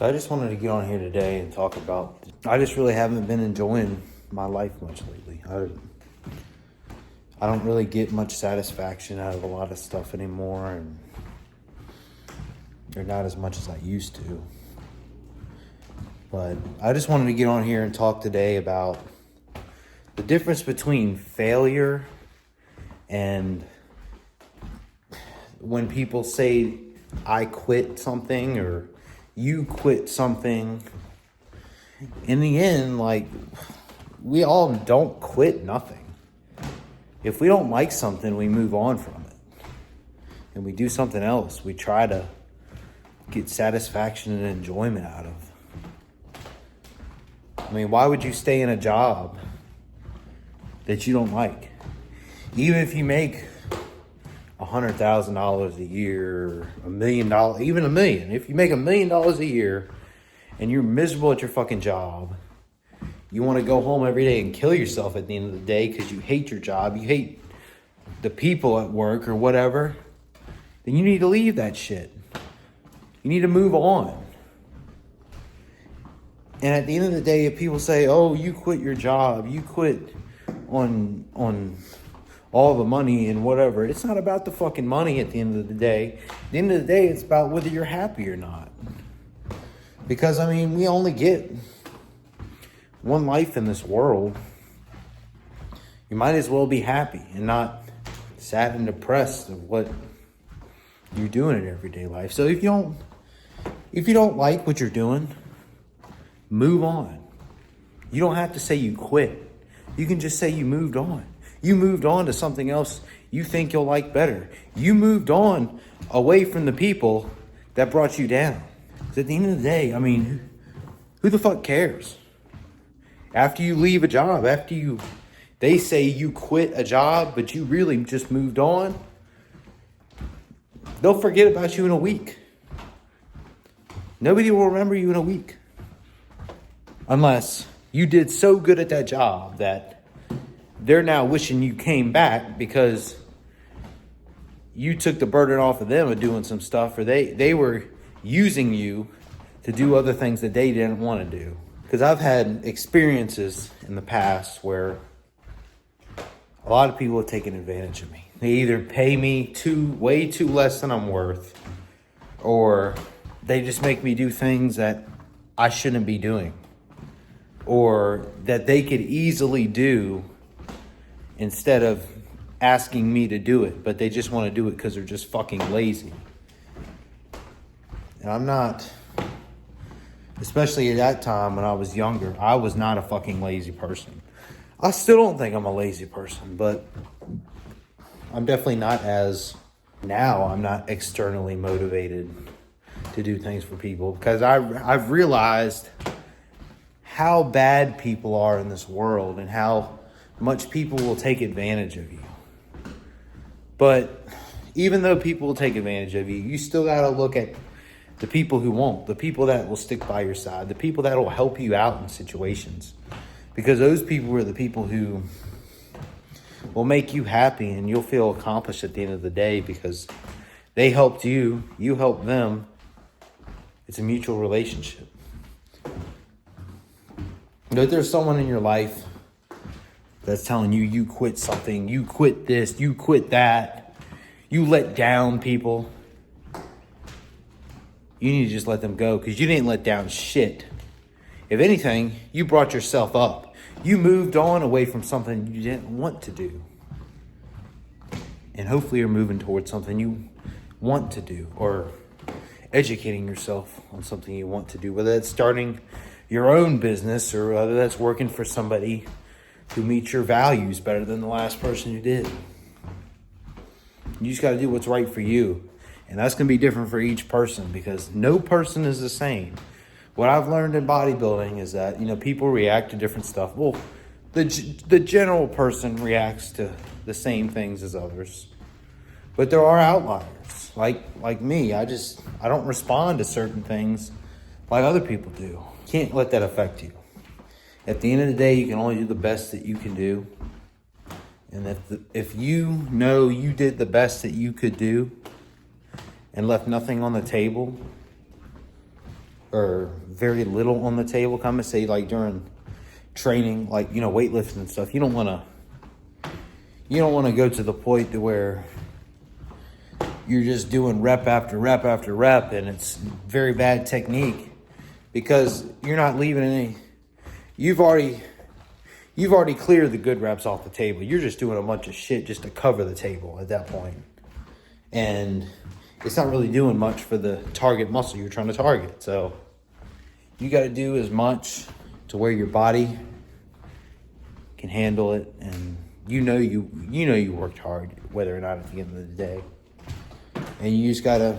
So I just wanted to get on here today and talk about, I just really haven't been enjoying my life much lately. I don't really get much satisfaction out of a lot of stuff anymore, and they're not as much as I used to. But I just wanted to get on here and talk today about the difference between failure and when people say I quit something or you quit something. In the end, like, we all don't quit nothing. If we don't like something, we move on from it and we do something else. We try to get satisfaction and enjoyment out of. I mean, why would you stay in a job that you don't like? Even if you make $100,000 a year, $1 million, even $1 million. If you make $1 million a year and you're miserable at your fucking job, you want to go home every day and kill yourself at the end of the day because you hate your job, you hate the people at work or whatever, then you need to leave that shit. You need to move on. And at the end of the day, if people say, oh, you quit your job, you quit on all the money and whatever, it's not about the fucking money at the end of the day. At the end of the day, it's about whether you're happy or not. Because, I mean, we only get one life in this world. You might as well be happy and not sad and depressed of what you're doing in everyday life. So if you don't like what you're doing, move on. You don't have to say you quit. You can just say you moved on. You moved on to something else you think you'll like better. You moved on away from the people that brought you down. Because at the end of the day, I mean, who the fuck cares? After you leave a job, they say you quit a job, but you really just moved on, they'll forget about you in a week. Nobody will remember you in a week. Unless you did so good at that job that they're now wishing you came back because you took the burden off of them of doing some stuff, or they were using you to do other things that they didn't want to do. Because I've had experiences in the past where a lot of people have taken advantage of me. They either pay me way too less than I'm worth, or they just make me do things that I shouldn't be doing, or that they could easily do instead of asking me to do it, but they just want to do it because they're just fucking lazy. And I'm not, especially at that time when I was younger, I was not a fucking lazy person. I still don't think I'm a lazy person, but I'm definitely not I'm not externally motivated to do things for people, because I've realized how bad people are in this world and how much people will take advantage of you. But even though people will take advantage of you, you still got to look at the people who won't, the people that will stick by your side, the people that will help you out in situations. Because those people are the people who will make you happy and you'll feel accomplished at the end of the day because they helped you, you helped them. It's a mutual relationship. But if there's someone in your life that's telling you you quit something, you quit this, you quit that, you let down people, you need to just let them go, because you didn't let down shit. If anything, you brought yourself up. You moved on away from something you didn't want to do. And hopefully you're moving towards something you want to do, or educating yourself on something you want to do, whether that's starting your own business or whether that's working for somebody who meets your values better than the last person who did. You just got to do what's right for you. And that's going to be different for each person, because no person is the same. What I've learned in bodybuilding is that, people react to different stuff. Well, the general person reacts to the same things as others. But there are outliers. Like me, I don't respond to certain things like other people do. Can't let that affect you. At the end of the day, you can only do the best that you can do. And if you know you did the best that you could do and left nothing on the table, or very little on the table. Come and say like during training, like, you know, weightlifting and stuff, you don't want to go to the point to where you're just doing rep after rep after rep, and it's very bad technique because you're not leaving any. You've already cleared the good reps off the table. You're just doing a bunch of shit just to cover the table at that point. And it's not really doing much for the target muscle you're trying to target. So you got to do as much to where your body can handle it, and you know you worked hard, whether or not at the end of the day. And you just got to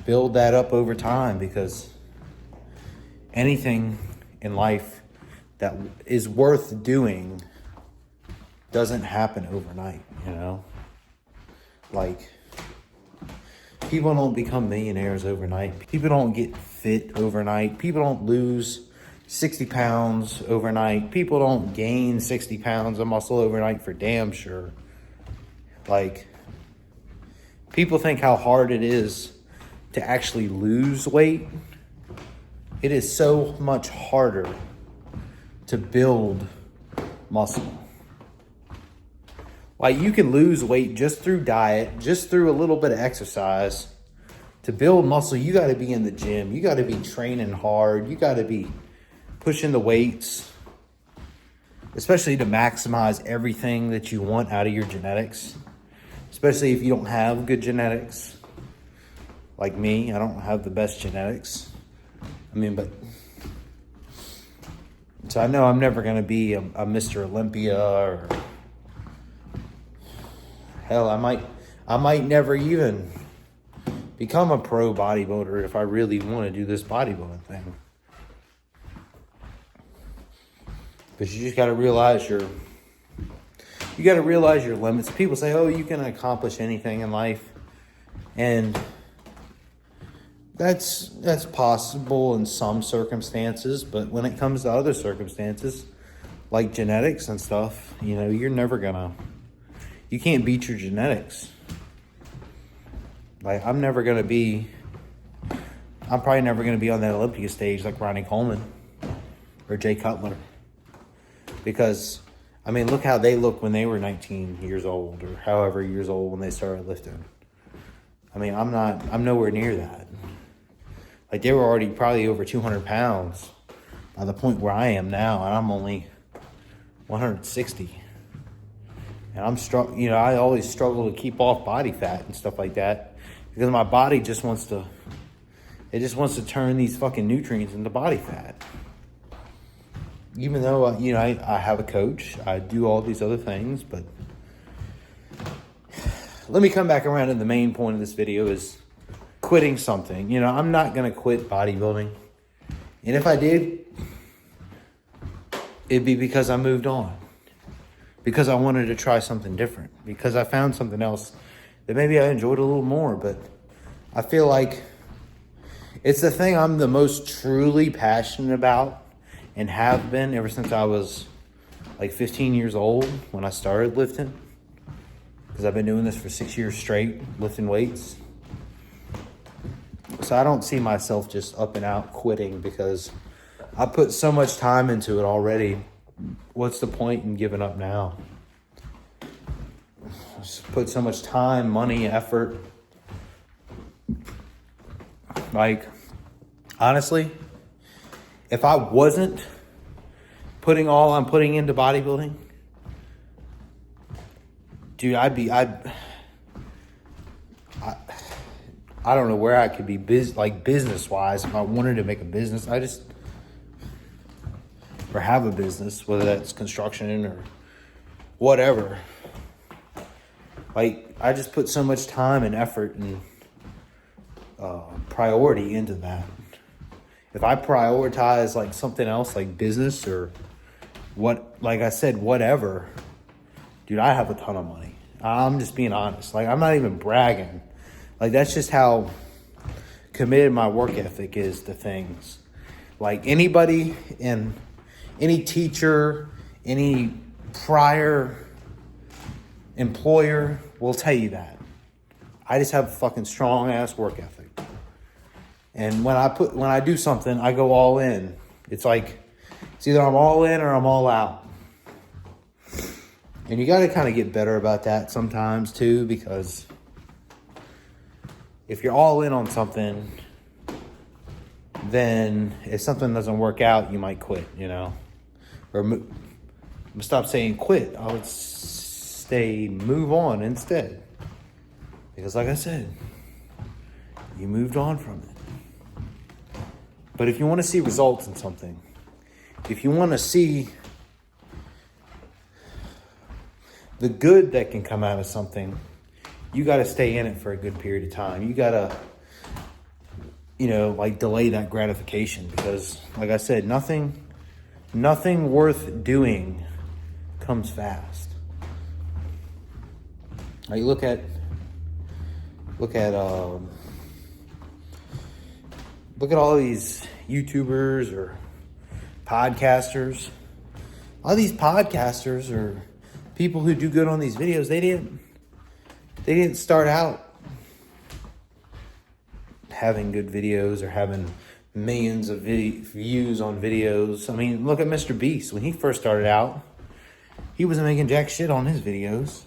build that up over time, because anything in life that is worth doing doesn't happen overnight, you know? Like, people don't become millionaires overnight. People don't get fit overnight. People don't lose 60 pounds overnight. People don't gain 60 pounds of muscle overnight, for damn sure. Like, people think how hard it is to actually lose weight. It is so much harder to build muscle. Like, you can lose weight just through diet, just through a little bit of exercise. To build muscle, you got to be in the gym. You got to be training hard. You got to be pushing the weights, especially to maximize everything that you want out of your genetics. Especially if you don't have good genetics. Like me, I don't have the best genetics. So I know I'm never going to be a Mr. Olympia, or hell, I might never even become a pro bodybuilder if I really want to do this bodybuilding thing. Because you just got to realize your limits. People say, oh, you can accomplish anything in life. And that's possible in some circumstances, but when it comes to other circumstances, like genetics and stuff, you know, you can't beat your genetics. Like, I'm probably never going to be on that Olympia stage like Ronnie Coleman or Jay Cutler. Because, I mean, look how they look when they were 19 years old, or however years old when they started lifting. I mean, I'm nowhere near that. Like, they were already probably over 200 pounds by the point where I am now, and I'm only 160. And I always struggle to keep off body fat and stuff like that, because my body just wants to turn these fucking nutrients into body fat. Even though, I have a coach, I do all these other things, but let me come back around to the main point of this video is quitting something. You know, I'm not going to quit bodybuilding. And if I did, it'd be because I moved on. Because I wanted to try something different. Because I found something else that maybe I enjoyed a little more. But I feel like it's the thing I'm the most truly passionate about, and have been ever since I was like 15 years old when I started lifting. Because I've been doing this for 6 years straight, lifting weights. So I don't see myself just up and out quitting, because I put so much time into it already. What's the point in giving up now? Just put so much time, money, effort. Like, honestly, if I wasn't putting all I'm putting into bodybuilding, dude, I don't know where I could be business-wise if I wanted to make a business. Or have a business, whether that's construction or whatever. Like, I just put so much time and effort and priority into that. If I prioritize like something else, like business or like I said, whatever, dude, I have a ton of money. I'm just being honest. Like, I'm not even bragging. Like, that's just how committed my work ethic is to things. Like, anybody in any teacher, any prior employer will tell you that. I just have a fucking strong ass work ethic. And when I do something, I go all in. It's like, it's either I'm all in or I'm all out. And you got to kind of get better about that sometimes too, because if you're all in on something, then if something doesn't work out, you might quit, you know. Or stop saying quit. I would say move on instead. Because like I said, you moved on from it. But if you want to see results in something, if you want to see the good that can come out of something, you got to stay in it for a good period of time. You got to, like delay that gratification, because like I said, nothing worth doing comes fast. Like look at all these YouTubers or podcasters. All these podcasters or people who do good on these videos, they didn't start out having good videos or having millions of views on videos. I mean, look at Mr. Beast. When he first started out, he wasn't making jack shit on his videos.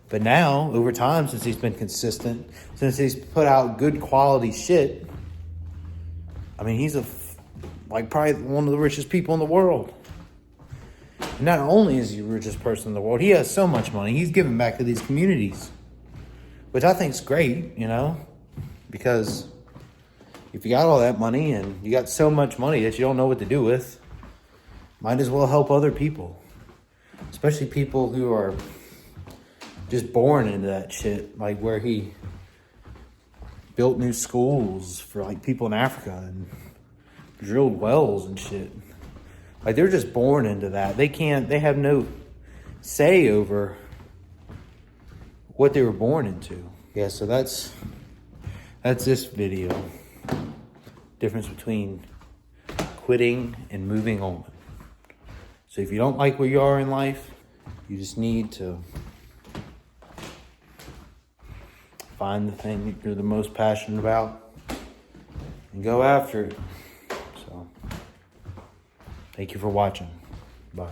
But now, over time, since he's been consistent, since he's put out good quality shit, I mean, he's probably one of the richest people in the world. Not only is he the richest person in the world, he has so much money. He's giving back to these communities, which I think is great, because if you got all that money and you got so much money that you don't know what to do with, might as well help other people, especially people who are just born into that shit, like where he built new schools for like people in Africa and drilled wells and shit. Like they're just born into that. They have no say over what they were born into. Yeah, so that's this video. Difference between quitting and moving on. So if you don't like where you are in life, you just need to find the thing that you're the most passionate about and go after it. So, thank you for watching. Bye.